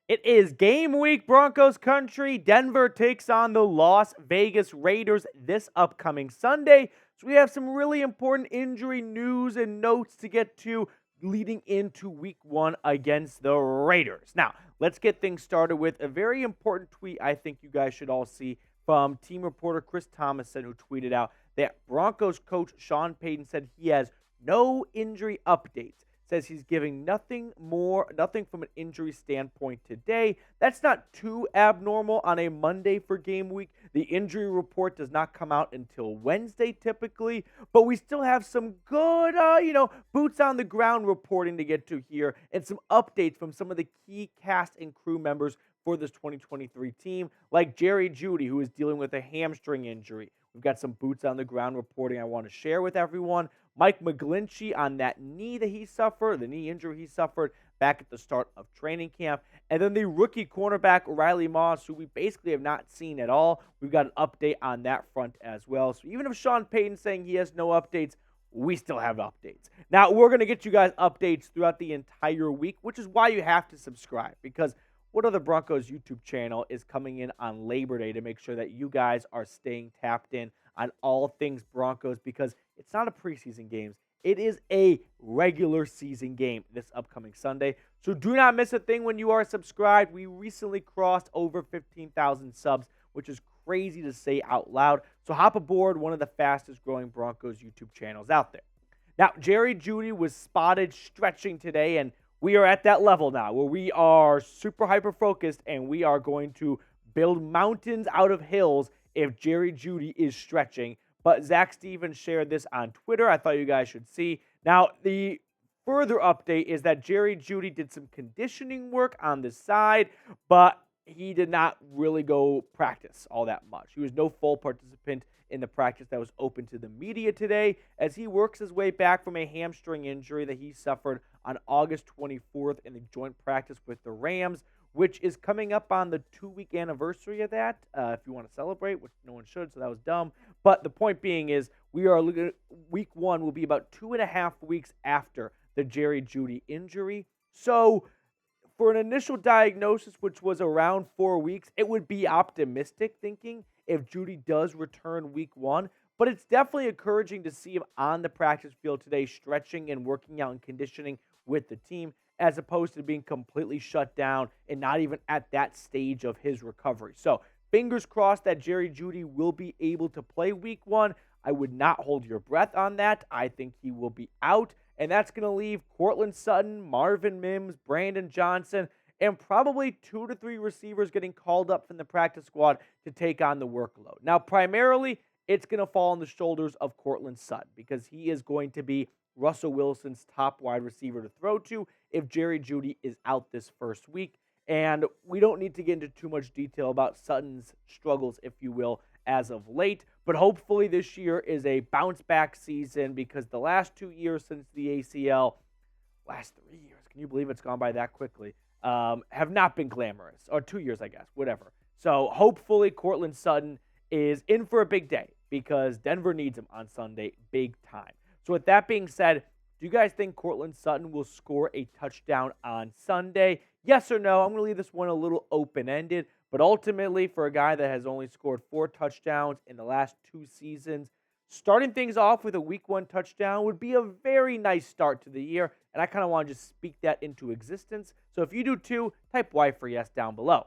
It is game week, Broncos country. Denver takes on the Las Vegas Raiders this upcoming Sunday. So we have some really important injury news and notes to get to leading into week one against the Raiders. Now, let's get things started with a very important tweet I think you guys should all see from team reporter Chris Thomason, who tweeted out that Broncos coach Sean Payton said he has no injury updates. Says he's giving nothing from an injury standpoint today. That's not too abnormal on a Monday for game week. The injury report does not come out until Wednesday typically, but we still have some good, boots on the ground reporting to get to here and some updates from some of the key cast and crew members for this 2023 team, like Jerry Jeudy, who is dealing with a hamstring injury. We've got some boots on the ground reporting I want to share with everyone. Mike McGlinchey on that knee that he suffered, the knee injury he suffered back at the start of training camp. And then the rookie cornerback, Riley Moss, who we basically have not seen at all. We've got an update on that front as well. So even if Sean Payton's saying he has no updates, we still have updates. Now, we're going to get you guys updates throughout the entire week, which is why you have to subscribe, because what other Broncos YouTube channel is coming in on Labor Day to make sure that you guys are staying tapped in on all things Broncos, because it's not a preseason game. It is a regular season game this upcoming Sunday. So do not miss a thing when you are subscribed. We recently crossed over 15,000 subs, which is crazy to say out loud. So hop aboard one of the fastest growing Broncos YouTube channels out there. Now, Jerry Jeudy was spotted stretching today, and we are at that level now where we are super hyper-focused and we are going to build mountains out of hills if Jerry Jeudy is stretching. But Zach Stevens shared this on Twitter. I thought you guys should see. Now, the further update is that Jerry Jeudy did some conditioning work on the side, but he did not really go practice all that much. He was no full participant in the practice that was open to the media today as he works his way back from a hamstring injury that he suffered on August 24th in the joint practice with the Rams, which is coming up on the 2-week anniversary of that, if you want to celebrate, which no one should, so that was dumb. But the point being is we are looking at week one will be about 2.5 weeks after the Jerry Jeudy injury. So for an initial diagnosis, which was around 4 weeks, it would be optimistic thinking if Jeudy does return week one. But it's definitely encouraging to see him on the practice field today, stretching and working out and conditioning with the team, as opposed to being completely shut down and not even at that stage of his recovery. So fingers crossed that Jerry Jeudy will be able to play week one. I would not hold your breath on that. I think he will be out, and that's going to leave Courtland Sutton, Marvin Mims, Brandon Johnson, and probably 2 to 3 receivers getting called up from the practice squad to take on the workload. Now, primarily, it's going to fall on the shoulders of Courtland Sutton because he is going to be Russell Wilson's top wide receiver to throw to if Jerry Jeudy is out this first week. And we don't need to get into too much detail about Sutton's struggles, if you will, as of late. But hopefully this year is a bounce-back season because the last 2 years since the ACL, last 3 years, can you believe it's gone by that quickly, have not been glamorous. Or 2 years, I guess, whatever. So hopefully Courtland Sutton is in for a big day because Denver needs him on Sunday big time. So with that being said, do you guys think Courtland Sutton will score a touchdown on Sunday? Yes or no? I'm going to leave this one a little open-ended, but ultimately for a guy that has only scored 4 touchdowns in the last 2 seasons, starting things off with a week 1 touchdown would be a very nice start to the year, and I kind of want to just speak that into existence. So if you do too, type Y for yes down below.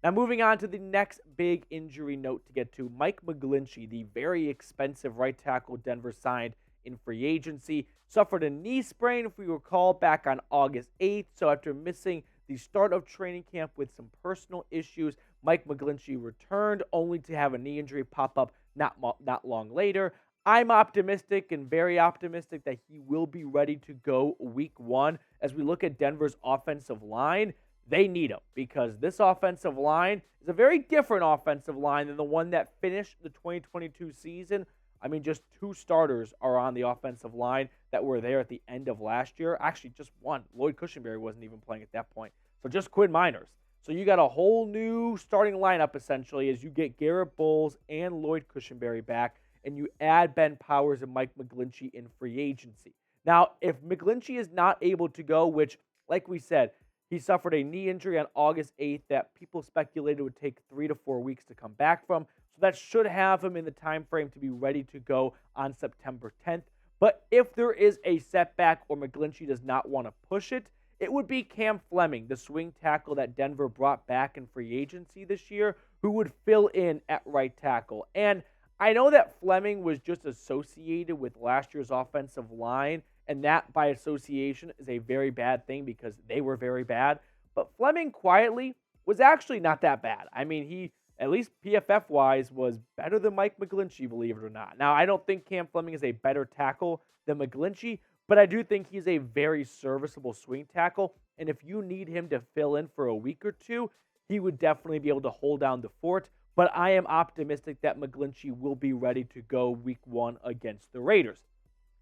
Now moving on to the next big injury note to get to, Mike McGlinchey, the very expensive right tackle Denver signed in free agency, suffered a knee sprain, if we recall, back on August 8th. So after missing the start of training camp with some personal issues, Mike McGlinchey returned only to have a knee injury pop up not long later. I'm optimistic and very optimistic that he will be ready to go week 1. As we look at Denver's offensive line, they need him because this offensive line is a very different offensive line than the one that finished the 2022 season. I mean, just 2 starters are on the offensive line that were there at the end of last year. Actually, just one. Lloyd Cushenberry wasn't even playing at that point. So just Quinn Miners. So you got a whole new starting lineup, essentially, as you get Garett Bolles and Lloyd Cushenberry back, and you add Ben Powers and Mike McGlinchey in free agency. Now, if McGlinchey is not able to go, which, like we said, He suffered a knee injury on August 8th that people speculated would take 3 to 4 weeks to come back from. So that should have him in the time frame to be ready to go on September 10th. But if there is a setback or McGlinchey does not want to push it, it would be Cam Fleming, the swing tackle that Denver brought back in free agency this year, who would fill in at right tackle. And I know that Fleming was just associated with last year's offensive line, and that by association is a very bad thing because they were very bad. But Fleming quietly was actually not that bad. I mean, he, at least PFF-wise, was better than Mike McGlinchey, believe it or not. Now, I don't think Cam Fleming is a better tackle than McGlinchey, but I do think he's a very serviceable swing tackle. And if you need him to fill in for a week or two, he would definitely be able to hold down the fort. But I am optimistic that McGlinchey will be ready to go week 1 against the Raiders.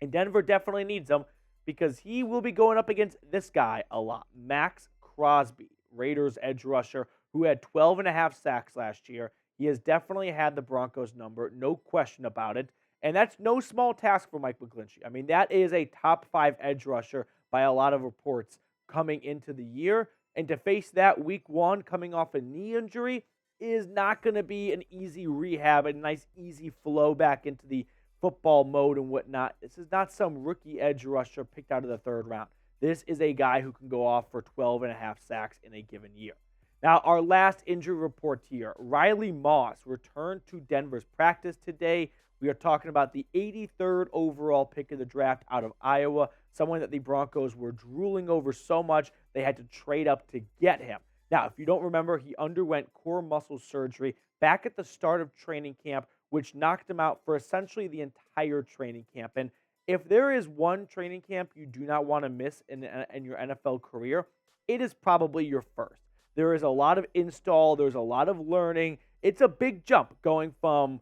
And Denver definitely needs him because he will be going up against this guy a lot. Max Crosby, Raiders edge rusher, who had 12.5 sacks last year. He has definitely had the Broncos number, no question about it. And that's no small task for Mike McGlinchey. I mean, that is a top 5 edge rusher by a lot of reports coming into the year. And to face that week 1 coming off a knee injury is not going to be an easy rehab, a nice easy flow back into the football mode and whatnot. This is not some rookie edge rusher picked out of the 3rd round. This is a guy who can go off for 12.5 sacks in a given year. Now, our last injury report here, Riley Moss returned to Denver's practice today. We are talking about the 83rd overall pick of the draft out of Iowa, someone that the Broncos were drooling over so much they had to trade up to get him. Now, if you don't remember, he underwent core muscle surgery back at the start of training camp, which knocked him out for essentially the entire training camp. And if there is one training camp you do not want to miss in your NFL career, it is probably your first. There is a lot of install. There's a lot of learning. It's a big jump going from,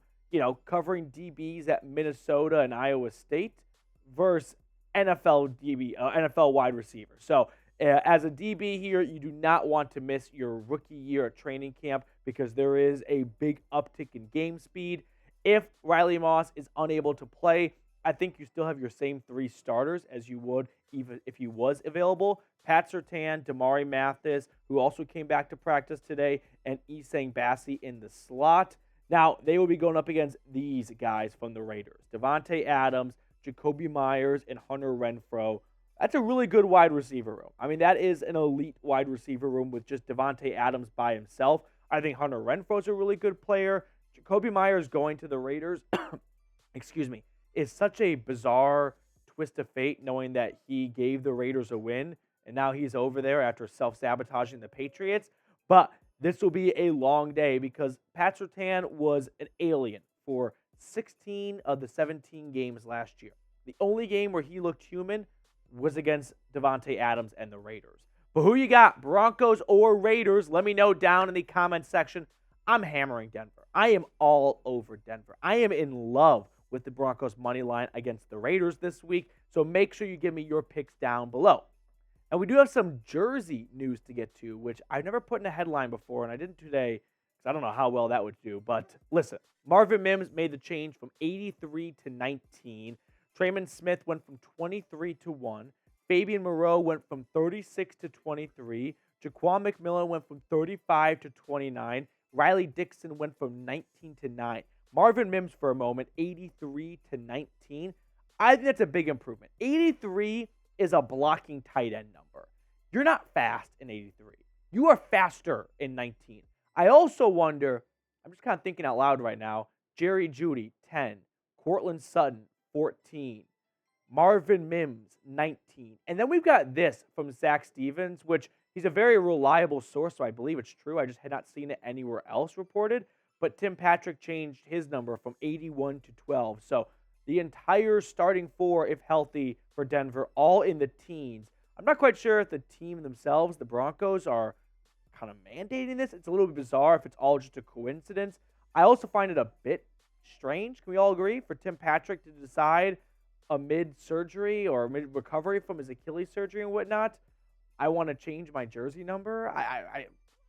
covering DBs at Minnesota and Iowa State versus NFL wide receiver. So as a DB here, you do not want to miss your rookie year at training camp because there is a big uptick in game speed. If Riley Moss is unable to play, I think you still have your same 3 starters as you would even if he was available. Pat Surtain, Damari Mathis, who also came back to practice today, and Essang Bassey in the slot. Now, they will be going up against these guys from the Raiders. Devontae Adams, Jacoby Myers, and Hunter Renfrow. That's a really good wide receiver room. I mean, that is an elite wide receiver room with just Devontae Adams by himself. I think Hunter Renfrow is a really good player. Jacoby Myers going to the Raiders, is such a bizarre twist of fate knowing that he gave the Raiders a win, and now he's over there after self-sabotaging the Patriots. But this will be a long day because Pat Surtain was an alien for 16 of the 17 games last year. The only game where he looked human was against Devontae Adams and the Raiders. But who you got, Broncos or Raiders? Let me know down in the comment section. I'm hammering Denver. I am all over Denver. I am in love with the Broncos money line against the Raiders this week. So make sure you give me your picks down below. And we do have some jersey news to get to, which I've never put in a headline before, and I didn't today because I don't know how well that would do. But listen, Marvin Mims made the change from 83 to 19. Trayman Smith went from 23 to 1. Fabian Moreau went from 36 to 23. Jaquan McMillan went from 35 to 29. Riley Dixon went from 19 to 9. Marvin Mims for a moment, 83 to 19. I think that's a big improvement. 83 is a blocking tight end number. You're not fast in 83. You are faster in 19. I also wonder, I'm just kind of thinking out loud right now, Jerry Jeudy, 10. Courtland Sutton, 14. Marvin Mims, 19. And then we've got this from Zach Stevens, which he's a very reliable source, so I believe it's true. I just had not seen it anywhere else reported. But Tim Patrick changed his number from 81 to 12. So the entire starting 4, if healthy, for Denver, all in the teens. I'm not quite sure if the team themselves, the Broncos, are kind of mandating this. It's a little bit bizarre if it's all just a coincidence. I also find it a bit strange, can we all agree, for Tim Patrick to decide amid surgery or mid recovery from his Achilles surgery and whatnot, I want to change my jersey number. I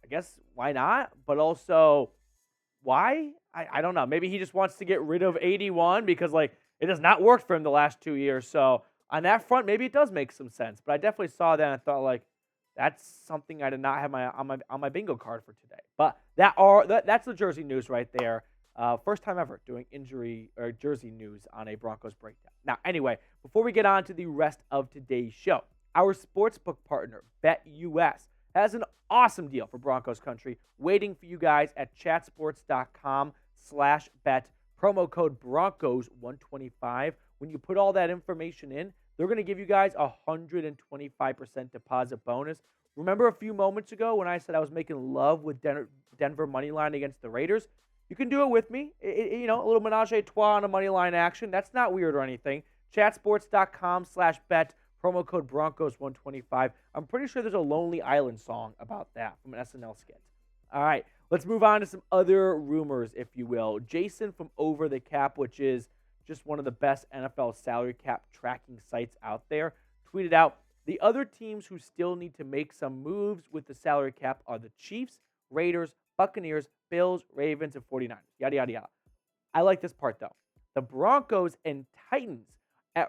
guess why not? But also, why? I don't know. Maybe he just wants to get rid of 81 because it has not worked for him the last 2 years. So on that front, maybe it does make some sense. But I definitely saw that and I thought That's something I did not have on my bingo card for today. But that's the jersey news right there. First time ever doing injury or jersey news on a Broncos breakdown. Now, anyway, before we get on to the rest of today's show, our sportsbook partner, BetUS, has an awesome deal for Broncos country waiting for you guys at chatsports.com/bet. Promo code Broncos125. When you put all that information in, they're going to give you guys a 125% deposit bonus. Remember a few moments ago when I said I was making love with Denver money line against the Raiders? You can do it with me. A little menage a trois on a money line action. That's not weird or anything. Chatsports.com/bet. Promo code Broncos125. I'm pretty sure there's a Lonely Island song about that from an SNL skit. All right, let's move on to some other rumors, if you will. Jason from Over the Cap, which is just one of the best NFL salary cap tracking sites out there, tweeted out, the other teams who still need to make some moves with the salary cap are the Chiefs, Raiders, Buccaneers, Bills, Ravens, and 49ers. Yada, yada, yada. I like this part, though. The Broncos and Titans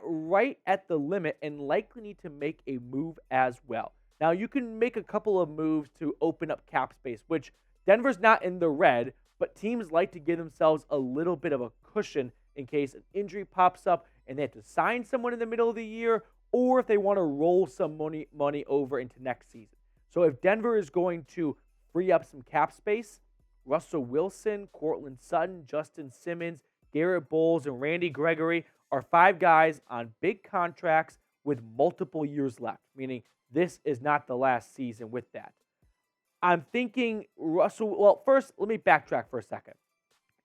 right at the limit and likely need to make a move as well. Now, you can make a couple of moves to open up cap space, which Denver's not in the red, but teams like to give themselves a little bit of a cushion in case an injury pops up and they have to sign someone in the middle of the year, or if they want to roll some money over into next season. So if Denver is going to free up some cap space, Russell Wilson, Courtland Sutton, Justin Simmons, Garett Bolles, and Randy Gregory are 5 guys on big contracts with multiple years left, meaning this is not the last season with that. I'm thinking well, first, let me backtrack for a second.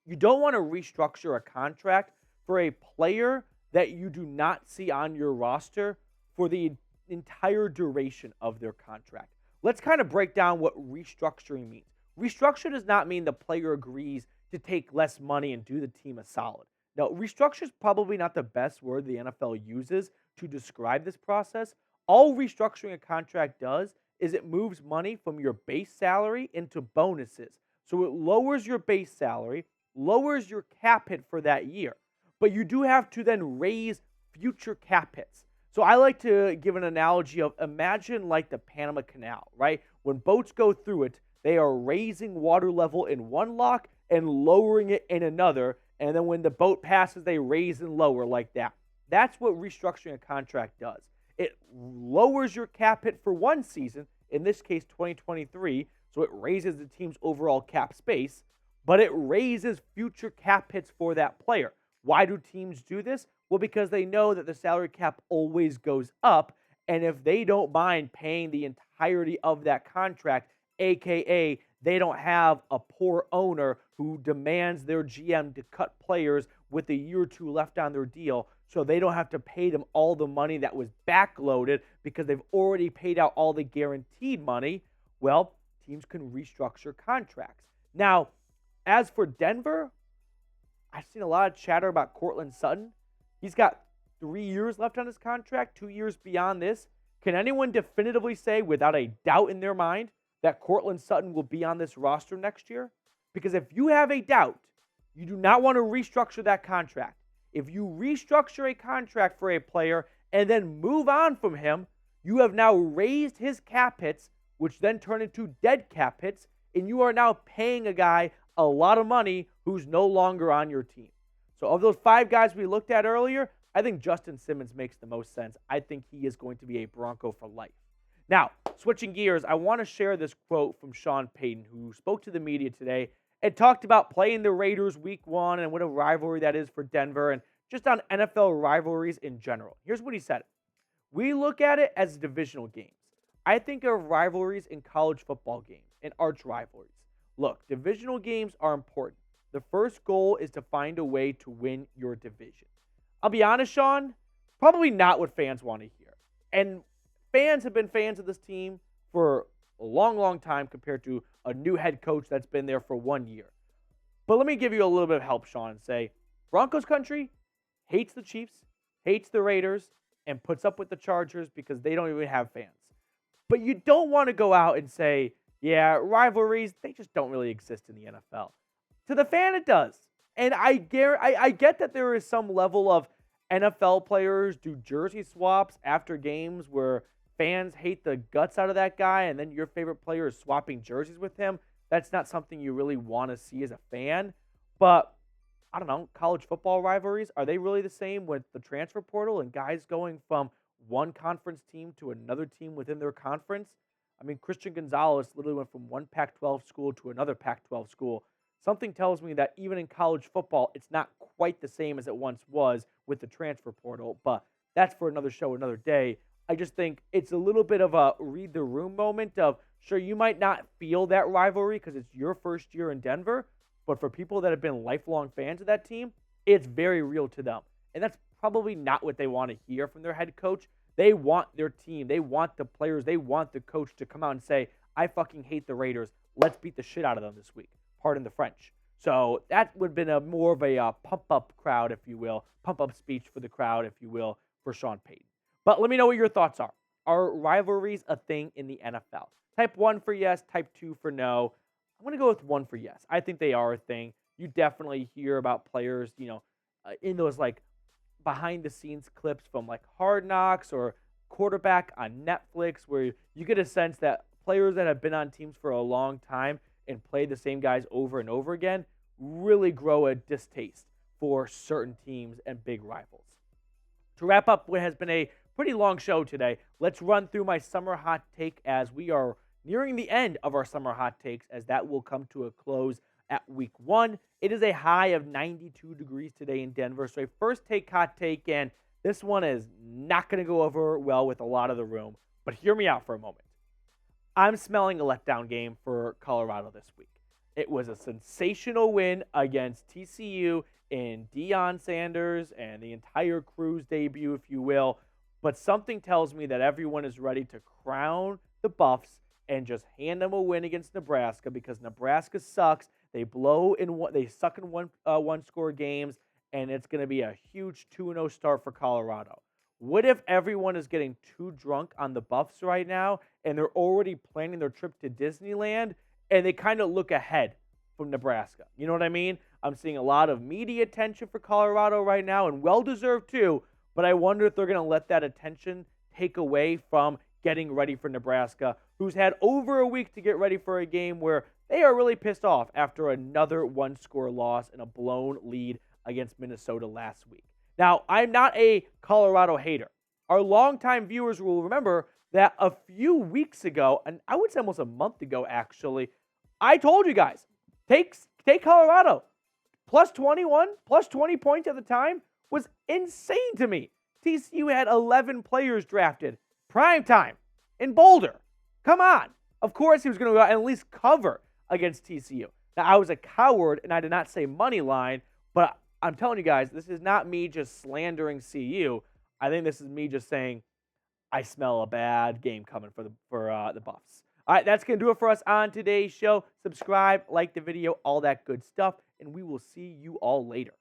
You don't want to restructure a contract for a player that you do not see on your roster for the entire duration of their contract. Let's kind of break down what restructuring means. Restructure does not mean the player agrees to take less money and do the team a solid. Now, restructure is probably not the best word the NFL uses to describe this process. All restructuring a contract does is it moves money from your base salary into bonuses. So it lowers your base salary, lowers your cap hit for that year. But you do have to then raise future cap hits. So I like to give an analogy of imagine like the Panama Canal, right? When boats go through it, they are raising water level in one lock and lowering it in another. And then when the boat passes, they raise and lower like that. That's what restructuring a contract does. It lowers your cap hit for one season, in this case 2023, so it raises the team's overall cap space, but it raises future cap hits for that player. Why do teams do this? Well, because they know that the salary cap always goes up, and if they don't mind paying the entirety of that contract, aka they don't have a poor owner who demands their GM to cut players with a year or two left on their deal, so they don't have to pay them all the money that was backloaded because they've already paid out all the guaranteed money, well, teams can restructure contracts. Now, as for Denver, I've seen a lot of chatter about Courtland Sutton. He's got 3 years left on his contract, 2 years beyond this. Can anyone definitively say without a doubt in their mind that Courtland Sutton will be on this roster next year? Because if you have a doubt, you do not want to restructure that contract. If you restructure a contract for a player and then move on from him, you have now raised his cap hits, which then turn into dead cap hits, and you are now paying a guy a lot of money who's no longer on your team. So of those 5 guys we looked at earlier, I think Justin Simmons makes the most sense. I think he is going to be a Bronco for life. Now, switching gears, I want to share this quote from Sean Payton, who spoke to the media today and talked about playing the Raiders week 1 and what a rivalry that is for Denver and just on NFL rivalries in general. Here's what he said. We look at it as divisional games. I think of rivalries in college football games and arch rivalries. Look, divisional games are important. The first goal is to find a way to win your division. I'll be honest, Sean, probably not what fans want to hear. And fans have been fans of this team for a long, long time compared to a new head coach that's been there for 1 year. But let me give you a little bit of help, Sean, and say Broncos country hates the Chiefs, hates the Raiders, and puts up with the Chargers because they don't even have fans. But you don't want to go out and say, yeah, rivalries, they just don't really exist in the NFL. To the fan, it does. And I get that there is some level of NFL players do jersey swaps after games where fans hate the guts out of that guy and then your favorite player is swapping jerseys with him, that's not something you really want to see as a fan. But I don't know, college football rivalries, are they really the same with the transfer portal and guys going from one conference team to another team within their conference? I mean, Christian Gonzalez literally went from one Pac 12 school to another Pac 12 school. Something tells me that even in college football, it's not quite the same as it once was with the transfer portal, but that's for another show, another day. I just think it's a little bit of a read the room moment of, sure, you might not feel that rivalry because it's your first year in Denver, but for people that have been lifelong fans of that team, it's very real to them. And that's probably not what they want to hear from their head coach. They want their team, they want the players, they want the coach to come out and say, I fucking hate the Raiders. Let's beat the shit out of them this week. Pardon the French. So that would have been more of a pump-up crowd, if you will, pump-up speech for the crowd, if you will, for Sean Payton. But let me know what your thoughts are. Are rivalries a thing in the NFL? Type 1 for yes, type 2 for no. I'm going to go with 1 for yes. I think they are a thing. You definitely hear about players, in those behind-the-scenes clips from Hard Knocks or Quarterback on Netflix, where you get a sense that players that have been on teams for a long time and play the same guys over and over again really grow a distaste for certain teams and big rivals. To wrap up what has been a pretty long show today, let's run through my summer hot take as we are nearing the end of our summer hot takes, as that will come to a close at week 1. It is a high of 92 degrees today in Denver. So a first take hot take, and this one is not going to go over well with a lot of the room, but hear me out for a moment. I'm smelling a letdown game for Colorado this week. It was a sensational win against TCU in Deion Sanders and the entire crew's debut, if you will. But something tells me that everyone is ready to crown the Buffs and just hand them a win against Nebraska, because Nebraska sucks. They suck in one-score games, and it's going to be a huge 2-0 start for Colorado. What if everyone is getting too drunk on the Buffs right now and they're already planning their trip to Disneyland and they kind of look ahead from Nebraska? You know what I mean? I'm seeing a lot of media attention for Colorado right now, and well-deserved too, but I wonder if they're going to let that attention take away from getting ready for Nebraska, who's had over a week to get ready for a game where they are really pissed off after another one-score loss and a blown lead against Minnesota last week. Now, I'm not a Colorado hater. Our longtime viewers will remember that a few weeks ago, and I would say almost a month ago actually, I told you guys, take Colorado. Plus 21, plus 20 points at the time was insane to me. TCU had 11 players drafted. Prime time in Boulder. Come on. Of course he was going to go out and at least cover against TCU. Now, I was a coward and I did not say money line, but I'm telling you guys, this is not me just slandering CU. I think this is me just saying I smell a bad game coming for the Buffs. All right, that's going to do it for us on today's show. Subscribe, like the video, all that good stuff, and we will see you all later.